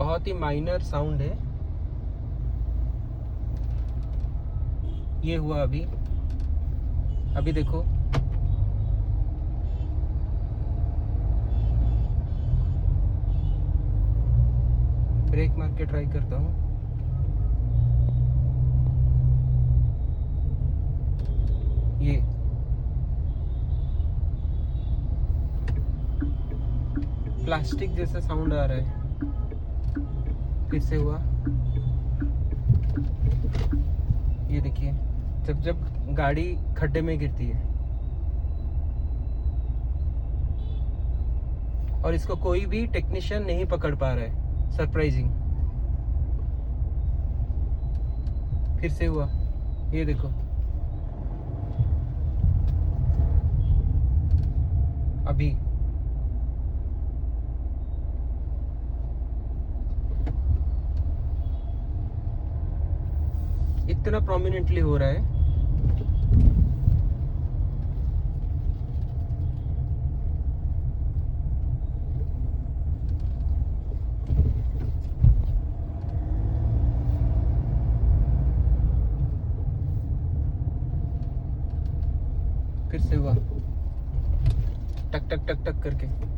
बहुत ही minor sound है। ये हुआ अभी। अभी देखो, ब्रेक मार के ट्राई करता हूँ। ये प्लास्टिक जैसा साउंड आ रहा है। फिर से हुआ। ये देखिए, जब जब गाड़ी खड्डे में गिरती है और इसको कोई भी टेक्नीशियन नहीं पकड़ पा रहा है। सरप्राइजिंग। फिर से हुआ। ये देखो, अभी इतना प्रोमिनेंटली हो रहा है। फिर से हुआ, टक टक टक टक करके।